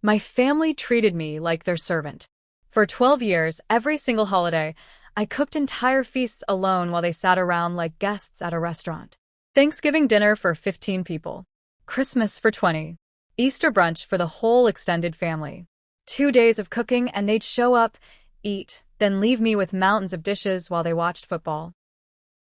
My family treated me like their servant. For 12 years, every single holiday, I cooked entire feasts alone while they sat around like guests at a restaurant. Thanksgiving dinner for 15 people. Christmas for 20. Easter brunch for the whole extended family. 2 days of cooking and they'd show up, eat, then leave me with mountains of dishes while they watched football.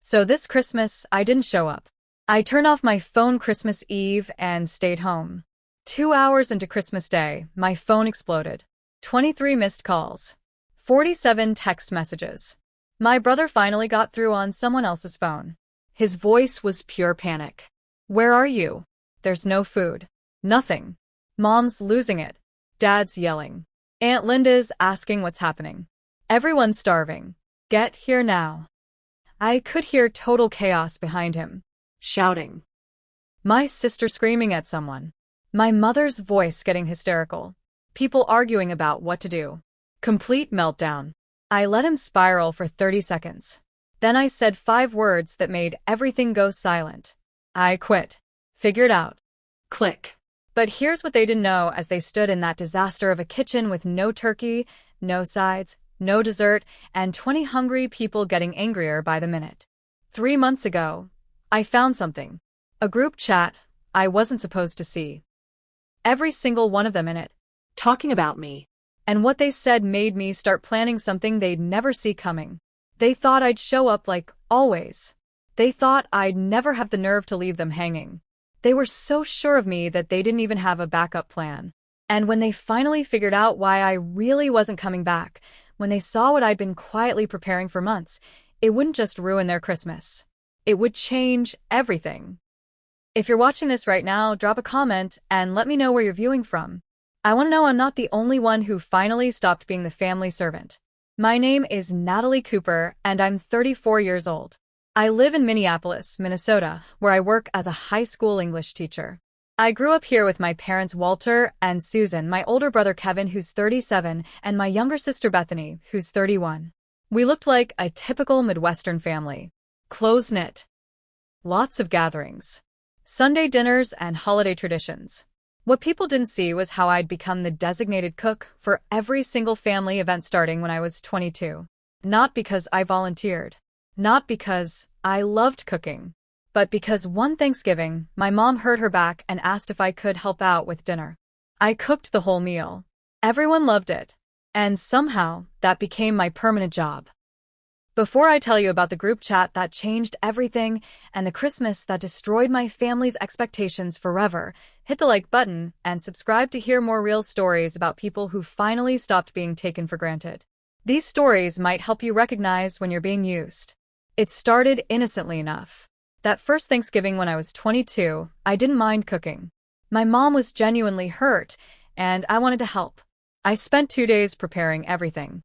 So this Christmas, I didn't show up. I turned off my phone Christmas Eve and stayed home. 2 hours into Christmas Day, my phone exploded. 23 missed calls. 47 text messages. My brother finally got through on someone else's phone. His voice was pure panic. "Where are you? There's no food. Nothing." Mom's losing it. Dad's yelling. Aunt Linda's asking what's happening. Everyone's starving. "Get here now." I could hear total chaos behind him. Shouting. My sister screaming at someone. My mother's voice getting hysterical. People arguing about what to do. Complete meltdown. I let him spiral for 30 seconds. Then I said 5 words that made everything go silent. I quit. Figured out. Click. But here's what they didn't know as they stood in that disaster of a kitchen with no turkey, no sides, no dessert, and 20 hungry people getting angrier by the minute. 3 months ago, I found something. A group chat I wasn't supposed to see. Every single one of them in it. Talking about me. And what they said made me start planning something they'd never see coming. They thought I'd show up like always. They thought I'd never have the nerve to leave them hanging. They were so sure of me that they didn't even have a backup plan. And when they finally figured out why I really wasn't coming back, when they saw what I'd been quietly preparing for months, it wouldn't just ruin their Christmas. It would change everything. If you're watching this right now, drop a comment and let me know where you're viewing from. I want to know I'm not the only one who finally stopped being the family servant. My name is Natalie Cooper, and I'm 34 years old. I live in Minneapolis, Minnesota, where I work as a high school English teacher. I grew up here with my parents Walter and Susan, my older brother Kevin, who's 37, and my younger sister Bethany, who's 31. We looked like a typical Midwestern family. Close-knit. Lots of gatherings. Sunday dinners and holiday traditions. What people didn't see was how I'd become the designated cook for every single family event starting when I was 22. Not because I volunteered. Not because I loved cooking. But because one Thanksgiving, my mom hurt her back and asked if I could help out with dinner. I cooked the whole meal. Everyone loved it. And somehow, that became my permanent job. Before I tell you about the group chat that changed everything and the Christmas that destroyed my family's expectations forever, hit the like button and subscribe to hear more real stories about people who finally stopped being taken for granted. These stories might help you recognize when you're being used. It started innocently enough. That first Thanksgiving when I was 22, I didn't mind cooking. My mom was genuinely hurt, and I wanted to help. I spent 2 days preparing everything.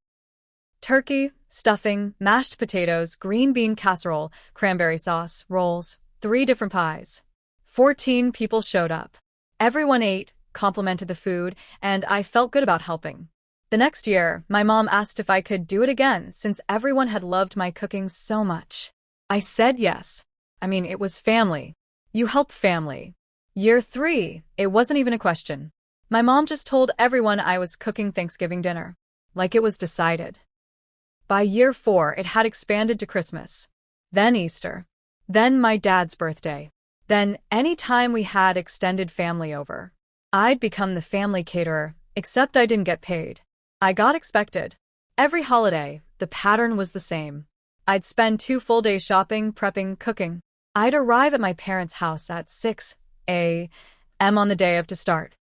Turkey, stuffing, mashed potatoes, green bean casserole, cranberry sauce, rolls, 3 different pies. 14 people showed up. Everyone ate, complimented the food, and I felt good about helping. The next year, my mom asked if I could do it again since everyone had loved my cooking so much. I said yes. It was family. You help family. Year 3, it wasn't even a question. My mom just told everyone I was cooking Thanksgiving dinner. Like it was decided. By year 4, it had expanded to Christmas. Then Easter. Then my dad's birthday. Then any time we had extended family over. I'd become the family caterer, except I didn't get paid. I got expected. Every holiday, the pattern was the same. I'd spend 2 full days shopping, prepping, cooking. I'd arrive at my parents' house at 6 a.m. on the day of to start.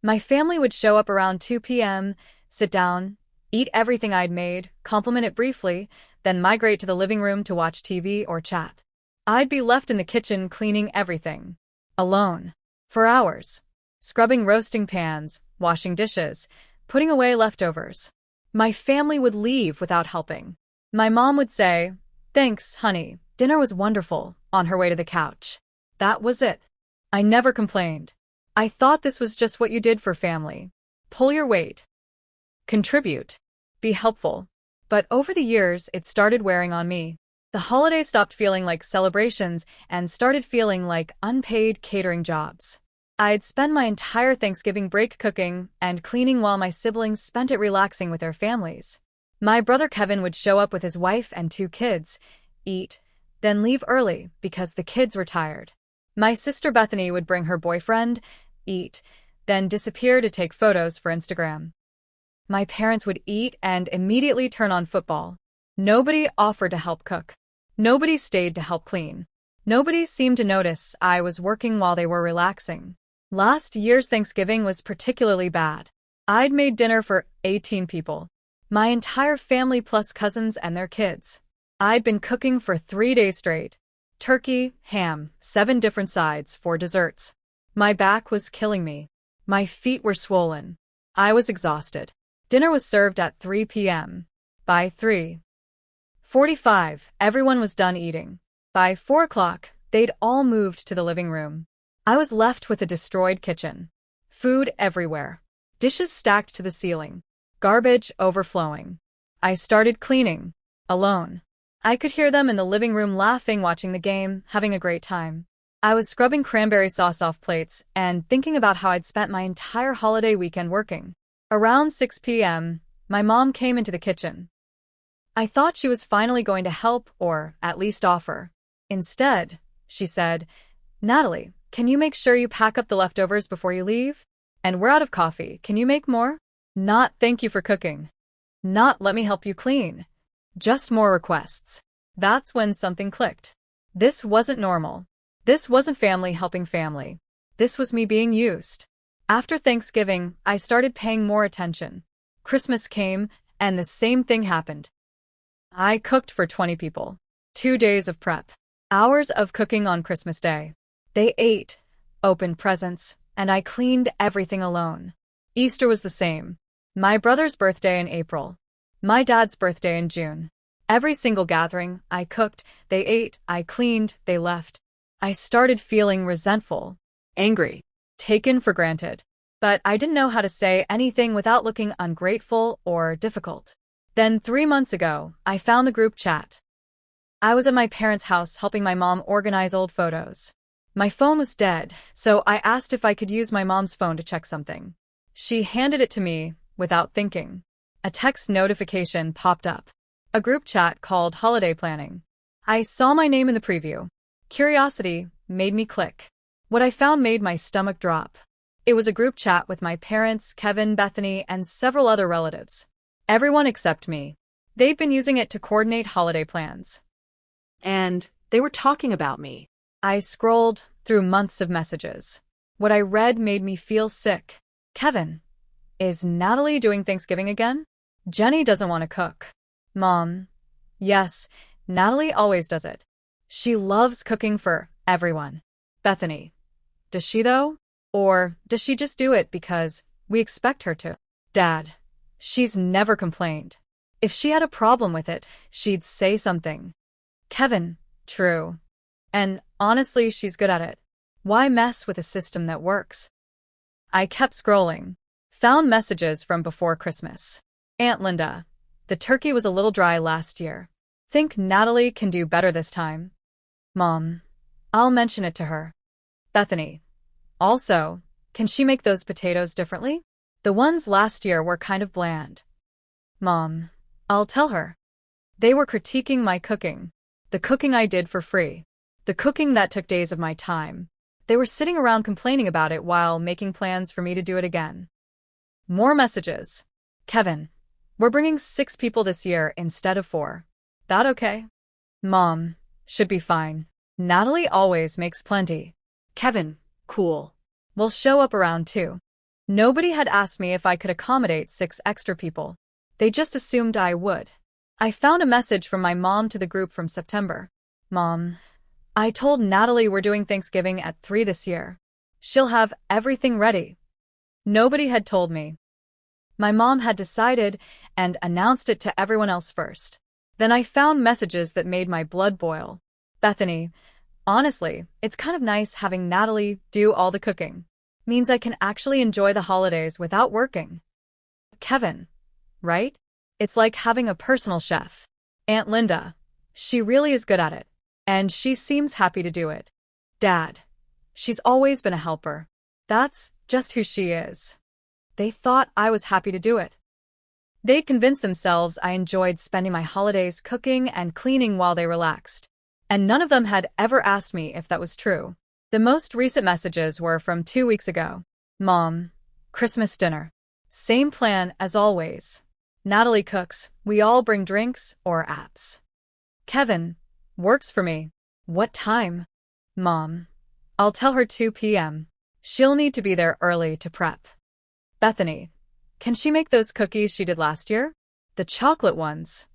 My family would show up around 2 p.m., sit down, eat everything I'd made, compliment it briefly, then migrate to the living room to watch TV or chat. I'd be left in the kitchen cleaning everything. Alone. For hours. Scrubbing roasting pans, washing dishes, putting away leftovers. My family would leave without helping. My mom would say, "Thanks, honey, dinner was wonderful," on her way to the couch. That was it. I never complained. I thought this was just what you did for family. Pull your weight. Contribute. Be helpful. But over the years, it started wearing on me. The holidays stopped feeling like celebrations and started feeling like unpaid catering jobs. I'd spend my entire Thanksgiving break cooking and cleaning while my siblings spent it relaxing with their families. My brother Kevin would show up with his wife and 2 kids, eat, then leave early because the kids were tired. My sister Bethany would bring her boyfriend, eat, then disappear to take photos for Instagram. My parents would eat and immediately turn on football. Nobody offered to help cook. Nobody stayed to help clean. Nobody seemed to notice I was working while they were relaxing. Last year's Thanksgiving was particularly bad. I'd made dinner for 18 people. My entire family plus cousins and their kids. I'd been cooking for 3 days straight. Turkey, ham, 7 different sides for desserts. My back was killing me. My feet were swollen. I was exhausted. Dinner was served at 3 p.m. By 3:45, everyone was done eating. By 4 o'clock, they'd all moved to the living room. I was left with a destroyed kitchen. Food everywhere. Dishes stacked to the ceiling. Garbage overflowing. I started cleaning. Alone. I could hear them in the living room laughing, watching the game, having a great time. I was scrubbing cranberry sauce off plates and thinking about how I'd spent my entire holiday weekend working. Around 6 p.m., my mom came into the kitchen. I thought she was finally going to help or at least offer. Instead, she said, "Natalie, can you make sure you pack up the leftovers before you leave? And we're out of coffee. Can you make more?" Not "thank you for cooking." Not "let me help you clean." Just more requests. That's when something clicked. This wasn't normal. This wasn't family helping family. This was me being used. After Thanksgiving, I started paying more attention. Christmas came, and the same thing happened. I cooked for 20 people. 2 days of prep. Hours of cooking on Christmas Day. They ate, opened presents, and I cleaned everything alone. Easter was the same. My brother's birthday in April. My dad's birthday in June. Every single gathering, I cooked, they ate, I cleaned, they left. I started feeling resentful, angry, taken for granted. But I didn't know how to say anything without looking ungrateful or difficult. Then 3 months ago, I found the group chat. I was at my parents' house helping my mom organize old photos. My phone was dead, so I asked if I could use my mom's phone to check something. She handed it to me without thinking. A text notification popped up. A group chat called Holiday Planning. I saw my name in the preview. Curiosity made me click. What I found made my stomach drop. It was a group chat with my parents, Kevin, Bethany, and several other relatives. Everyone except me. They'd been using it to coordinate holiday plans. And they were talking about me. I scrolled through months of messages. What I read made me feel sick. Kevin, is Natalie doing Thanksgiving again? Jenny doesn't want to cook. Mom, yes, Natalie always does it. She loves cooking for everyone. Bethany, does she though? Or does she just do it because we expect her to? Dad, she's never complained. If she had a problem with it, she'd say something. Kevin, true. And honestly, she's good at it. Why mess with a system that works? I kept scrolling. Found messages from before Christmas. Aunt Linda, the turkey was a little dry last year. Think Natalie can do better this time? Mom, I'll mention it to her. Bethany, also, can she make those potatoes differently? The ones last year were kind of bland. Mom, I'll tell her. They were critiquing my cooking. The cooking I did for free. The cooking that took days of my time. They were sitting around complaining about it while making plans for me to do it again. More messages. Kevin, we're bringing 6 people this year instead of 4. That okay? Mom, should be fine. Natalie always makes plenty. Kevin, cool. We'll show up around 2. Nobody had asked me if I could accommodate 6 extra people. They just assumed I would. I found a message from my mom to the group from September. Mom, I told Natalie we're doing Thanksgiving at 3 this year. She'll have everything ready. Nobody had told me. My mom had decided and announced it to everyone else first. Then I found messages that made my blood boil. Bethany, honestly, it's kind of nice having Natalie do all the cooking. Means I can actually enjoy the holidays without working. Kevin, right? It's like having a personal chef. Aunt Linda, she really is good at it. And she seems happy to do it. Dad, she's always been a helper. That's just who she is. They thought I was happy to do it. They convinced themselves I enjoyed spending my holidays cooking and cleaning while they relaxed. And none of them had ever asked me if that was true. The most recent messages were from 2 weeks ago. Mom, Christmas dinner. Same plan as always. Natalie cooks, we all bring drinks or apps. Kevin, works for me. What time? Mom, I'll tell her 2 p.m. She'll need to be there early to prep. Bethany, can she make those cookies she did last year? The chocolate ones.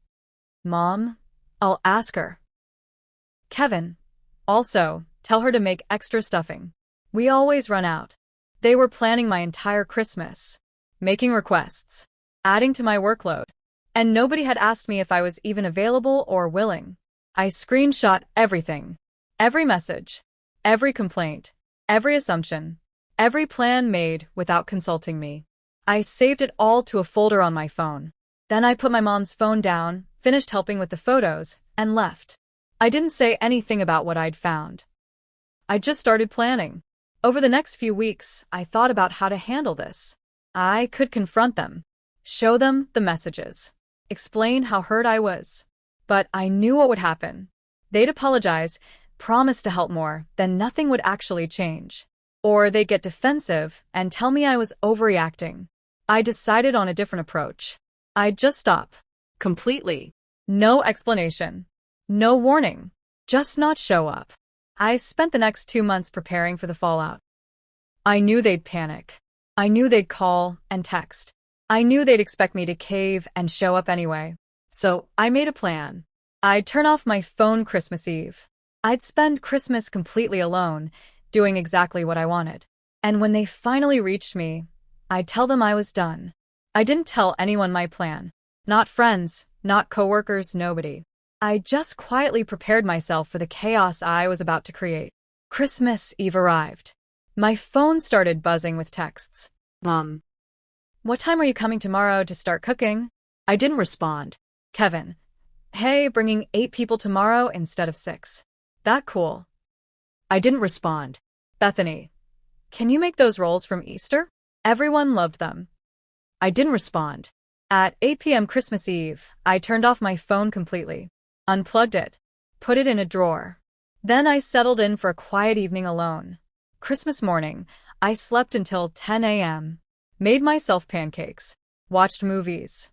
Mom, I'll ask her. Kevin, also, tell her to make extra stuffing. We always run out. They were planning my entire Christmas, making requests, adding to my workload, and nobody had asked me if I was even available or willing. I screenshot everything, every message, every complaint, every assumption, every plan made without consulting me. I saved it all to a folder on my phone. Then I put my mom's phone down, finished helping with the photos, and left. I didn't say anything about what I'd found. I just started planning. Over the next few weeks, I thought about how to handle this. I could confront them, show them the messages, explain how hurt I was. But I knew what would happen. They'd apologize, promise to help more, then nothing would actually change. Or they'd get defensive and tell me I was overreacting. I decided on a different approach. I'd just stop. Completely. No explanation. No warning. Just not show up. I spent the next 2 months preparing for the fallout. I knew they'd panic. I knew they'd call and text. I knew they'd expect me to cave and show up anyway. So I made a plan. I'd turn off my phone Christmas Eve. I'd spend Christmas completely alone, doing exactly what I wanted. And when they finally reached me, I'd tell them I was done. I didn't tell anyone my plan. Not friends, not coworkers, nobody. I just quietly prepared myself for the chaos I was about to create. Christmas Eve arrived. My phone started buzzing with texts. Mom. What time are you coming tomorrow to start cooking? I didn't respond. Kevin. Hey, bringing 8 people tomorrow instead of 6. That cool. I didn't respond. Bethany. Can you make those rolls from Easter? Everyone loved them. I didn't respond. At 8 p.m. Christmas Eve, I turned off my phone completely, unplugged it, put it in a drawer. Then I settled in for a quiet evening alone. Christmas morning, I slept until 10 a.m., made myself pancakes, watched movies.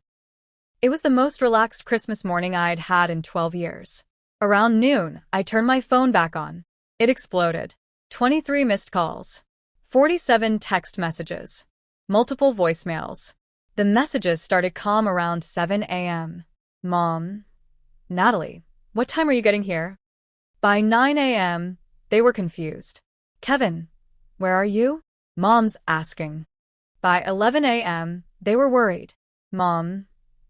It was the most relaxed Christmas morning I'd had in 12 years. Around noon, I turned my phone back on. It exploded. 23 missed calls. 47 text messages. Multiple voicemails. The messages started calm around 7 a.m. Mom. Natalie, what time are you getting here? By 9 a.m., they were confused. Kevin, where are you? Mom's asking. By 11 a.m., they were worried. Mom.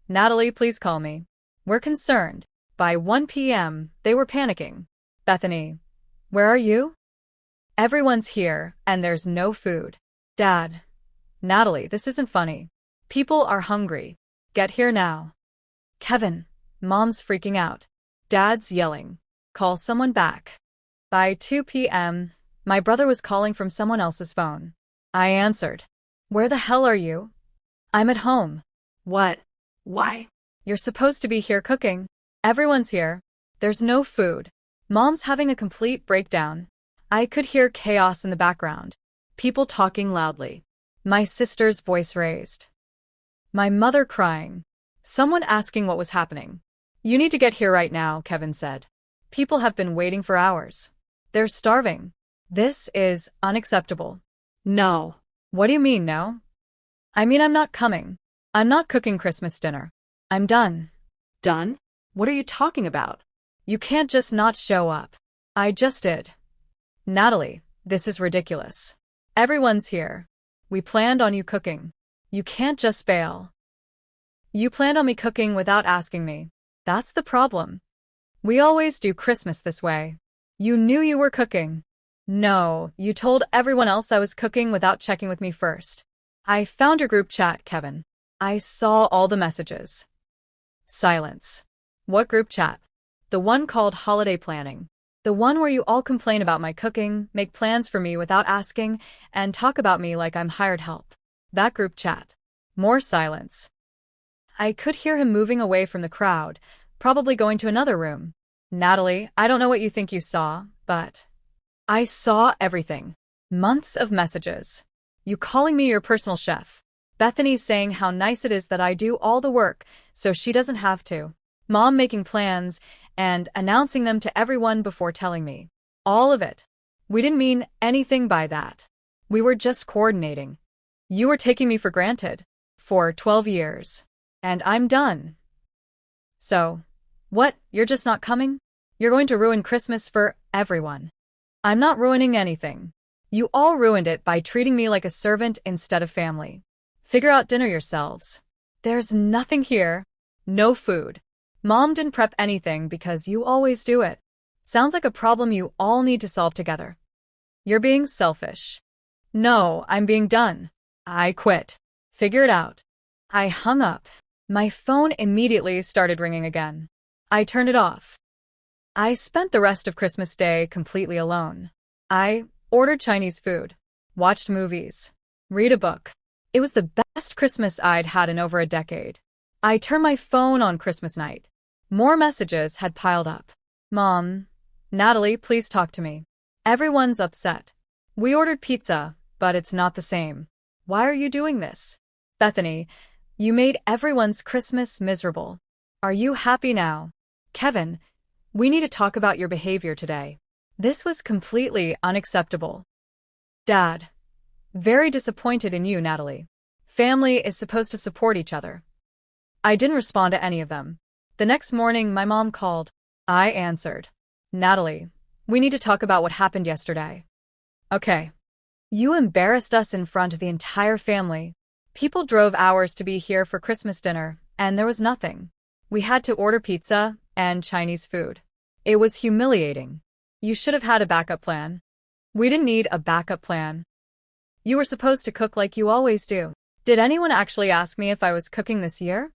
Natalie, please call me. We're concerned. By 1 p.m., they were panicking. Bethany, where are you? Everyone's here, and there's no food. Dad. Natalie, this isn't funny. People are hungry. Get here now. Kevin. Mom's freaking out. Dad's yelling. Call someone back. By 2 p.m., my brother was calling from someone else's phone. I answered. Where the hell are you? I'm at home. What? Why? You're supposed to be here cooking. Everyone's here. There's no food. Mom's having a complete breakdown. I could hear chaos in the background. People talking loudly. My sister's voice raised. My mother crying. Someone asking what was happening. You need to get here right now, Kevin said. People have been waiting for hours. They're starving. This is unacceptable. No. What do you mean, no? I mean, I'm not coming. I'm not cooking Christmas dinner. I'm done. Done? What are you talking about? You can't just not show up. I just did. Natalie, this is ridiculous. Everyone's here. We planned on you cooking. You can't just bail. You planned on me cooking without asking me. That's the problem. We always do Christmas this way. You knew you were cooking. No, you told everyone else I was cooking without checking with me first. I found your group chat, Kevin. I saw all the messages. Silence. What group chat? The one called holiday planning. The one where you all complain about my cooking, make plans for me without asking, and talk about me like I'm hired help. That group chat. More silence. I could hear him moving away from the crowd, probably going to another room. Natalie, I don't know what you think you saw, but I saw everything. Months of messages. You calling me your personal chef. Bethany saying how nice it is that I do all the work so she doesn't have to. Mom making plans and announcing them to everyone before telling me. All of it. We didn't mean anything by that. We were just coordinating. You were taking me for granted. For 12 years. And I'm done. So, what, you're just not coming? You're going to ruin Christmas for everyone. I'm not ruining anything. You all ruined it by treating me like a servant instead of family. Figure out dinner yourselves. There's nothing here. No food. Mom didn't prep anything because you always do it. Sounds like a problem you all need to solve together. You're being selfish. No, I'm being done. I quit. Figure it out. I hung up. My phone immediately started ringing again. I turned it off. I spent the rest of Christmas Day completely alone. I ordered Chinese food, watched movies, read a book. It was the best Christmas I'd had in over a decade. I turned my phone on Christmas night. More messages had piled up. Mom, Natalie, please talk to me. Everyone's upset. We ordered pizza, but it's not the same. Why are you doing this? Bethany, you made everyone's Christmas miserable. Are you happy now? Kevin, we need to talk about your behavior today. This was completely unacceptable. Dad, very disappointed in you, Natalie. Family is supposed to support each other. I didn't respond to any of them. The next morning, my mom called. I answered. Natalie, we need to talk about what happened yesterday. Okay. You embarrassed us in front of the entire family. People drove hours to be here for Christmas dinner, and there was nothing. We had to order pizza and Chinese food. It was humiliating. You should have had a backup plan. We didn't need a backup plan. You were supposed to cook like you always do. Did anyone actually ask me if I was cooking this year?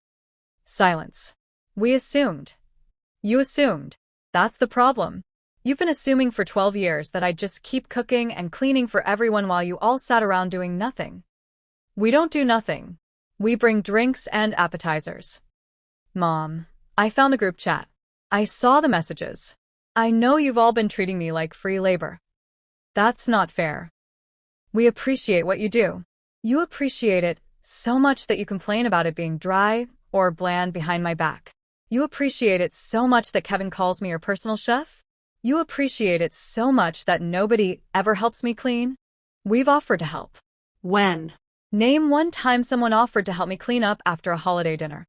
Silence. We assumed. You assumed. That's the problem. You've been assuming for 12 years that I'd just keep cooking and cleaning for everyone while you all sat around doing nothing. We don't do nothing. We bring drinks and appetizers. Mom, I found the group chat. I saw the messages. I know you've all been treating me like free labor. That's not fair. We appreciate what you do. You appreciate it so much that you complain about it being dry or bland behind my back. You appreciate it so much that Kevin calls me your personal chef. You appreciate it so much that nobody ever helps me clean. We've offered to help. When? Name one time someone offered to help me clean up after a holiday dinner.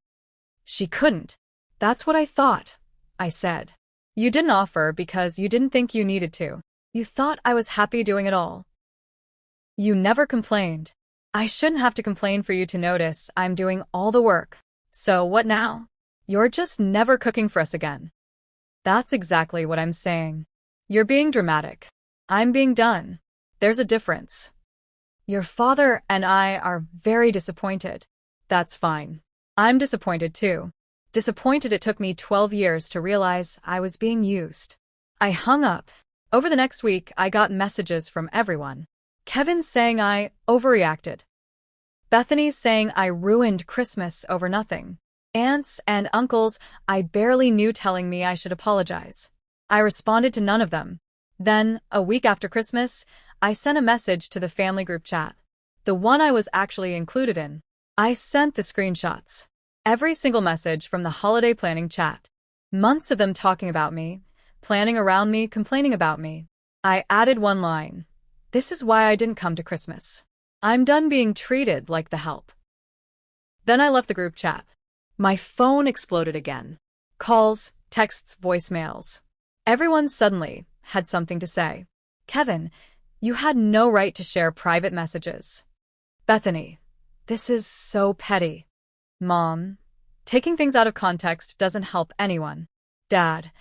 She couldn't. That's what I thought, I said. You didn't offer because you didn't think you needed to. You thought I was happy doing it all. You never complained. I shouldn't have to complain for you to notice I'm doing all the work. So what now? You're just never cooking for us again. That's exactly what I'm saying. You're being dramatic. I'm being done. There's a difference. Your father and I are very disappointed. That's fine. I'm disappointed too. Disappointed it took me 12 years to realize I was being used. I hung up. Over the next week, I got messages from everyone. Kevin saying I overreacted. Bethany saying I ruined Christmas over nothing. Aunts and uncles I barely knew telling me I should apologize. I responded to none of them. Then, a week after Christmas, I sent a message to the family group chat. The one I was actually included in. I sent the screenshots. Every single message from the holiday planning chat. Months of them talking about me, planning around me, complaining about me. I added one line. This is why I didn't come to Christmas. I'm done being treated like the help. Then I left the group chat. My phone exploded again. Calls, texts, voicemails. Everyone suddenly had something to say. Kevin, you had no right to share private messages. Bethany, this is so petty. Mom, taking things out of context doesn't help anyone. Dad,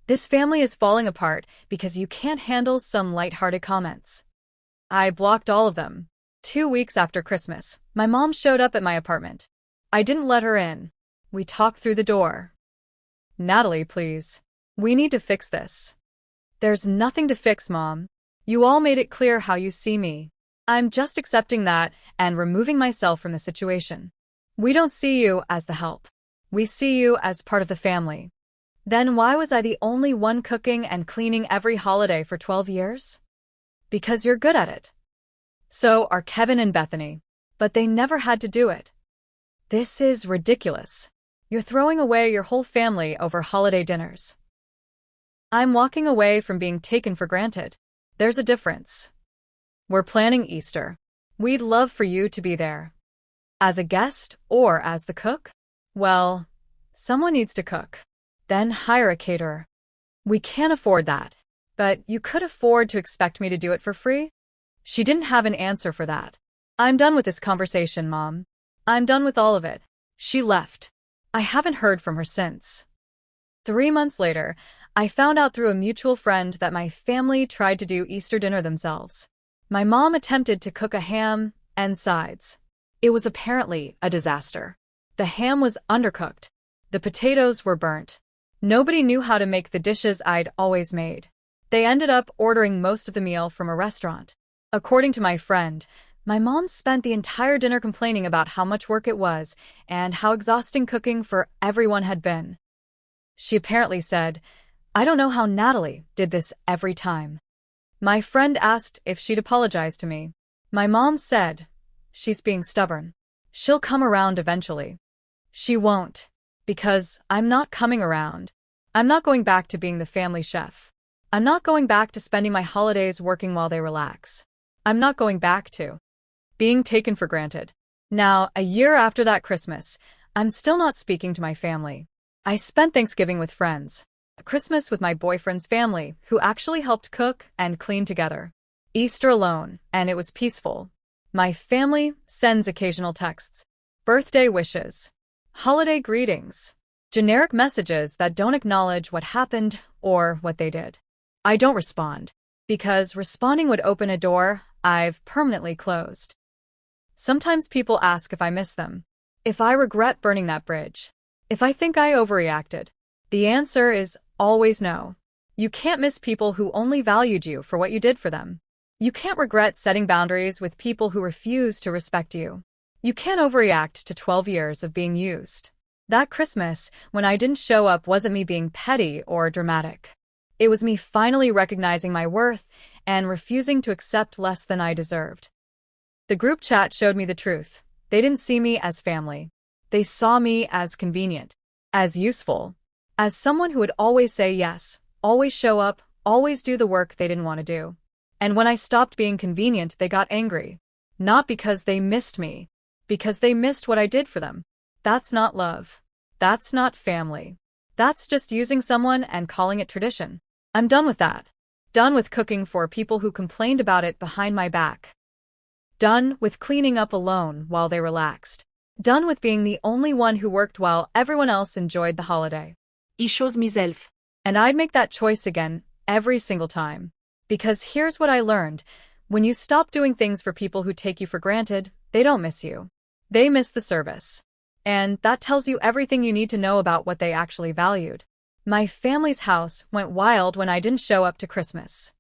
this family is falling apart because you can't handle some lighthearted comments. I blocked all of them. 2 weeks after Christmas, my mom showed up at my apartment. I didn't let her in. We talked through the door. Natalie, please. We need to fix this. There's nothing to fix, Mom. You all made it clear how you see me. I'm just accepting that and removing myself from the situation. We don't see you as the help. We see you as part of the family. Then why was I the only one cooking and cleaning every holiday for 12 years? Because you're good at it. So are Kevin and Bethany. But they never had to do it. This is ridiculous. You're throwing away your whole family over holiday dinners. I'm walking away from being taken for granted. There's a difference. We're planning Easter. We'd love for you to be there. As a guest or as the cook? Well, someone needs to cook. Then hire a caterer. We can't afford that. But you could afford to expect me to do it for free? She didn't have an answer for that. I'm done with this conversation, Mom. I'm done with all of it. She left. I haven't heard from her since. 3 months later, I found out through a mutual friend that my family tried to do Easter dinner themselves. My mom attempted to cook a ham and sides. It was apparently a disaster. The ham was undercooked. The potatoes were burnt. Nobody knew how to make the dishes I'd always made. They ended up ordering most of the meal from a restaurant. According to my friend, my mom spent the entire dinner complaining about how much work it was and how exhausting cooking for everyone had been. She apparently said, "I don't know how Natalie did this every time." My friend asked if she'd apologize to me. My mom said, "She's being stubborn. She'll come around eventually." She won't, because I'm not coming around. I'm not going back to being the family chef. I'm not going back to spending my holidays working while they relax. I'm not going back to being taken for granted. Now, a year after that Christmas, I'm still not speaking to my family. I spent Thanksgiving with friends, Christmas with my boyfriend's family, who actually helped cook and clean together, Easter alone, and it was peaceful. My family sends occasional texts, birthday wishes, holiday greetings, generic messages that don't acknowledge what happened or what they did. I don't respond, because responding would open a door I've permanently closed. Sometimes people ask if I miss them, if I regret burning that bridge, if I think I overreacted. The answer is always no. You can't miss people who only valued you for what you did for them. You can't regret setting boundaries with people who refuse to respect you. You can't overreact to 12 years of being used. That Christmas, when I didn't show up, wasn't me being petty or dramatic. It was me finally recognizing my worth and refusing to accept less than I deserved. The group chat showed me the truth. They didn't see me as family. They saw me as convenient, as useful, as someone who would always say yes, always show up, always do the work they didn't want to do. And when I stopped being convenient, they got angry. Not because they missed me, because they missed what I did for them. That's not love. That's not family. That's just using someone and calling it tradition. I'm done with that. Done with cooking for people who complained about it behind my back. Done with cleaning up alone while they relaxed. Done with being the only one who worked while everyone else enjoyed the holiday. I chose myself. And I'd make that choice again every single time. Because here's what I learned. When you stop doing things for people who take you for granted, they don't miss you. They miss the service. And that tells you everything you need to know about what they actually valued. My family's house went wild when I didn't show up to Christmas.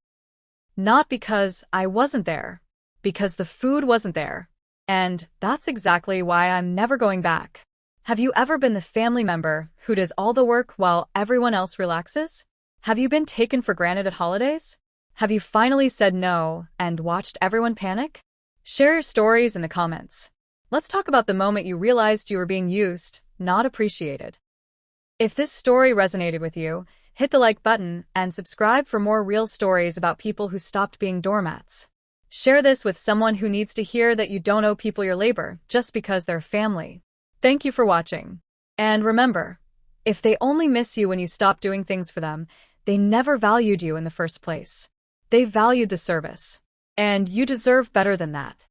Not because I wasn't there, because the food wasn't there. And that's exactly why I'm never going back. Have you ever been the family member who does all the work while everyone else relaxes? Have you been taken for granted at holidays? Have you finally said no and watched everyone panic? Share your stories in the comments. Let's talk about the moment you realized you were being used, not appreciated. If this story resonated with you, hit the like button and subscribe for more real stories about people who stopped being doormats. Share this with someone who needs to hear that you don't owe people your labor just because they're family. Thank you for watching. And remember, if they only miss you when you stop doing things for them, they never valued you in the first place. They valued the service. And you deserve better than that.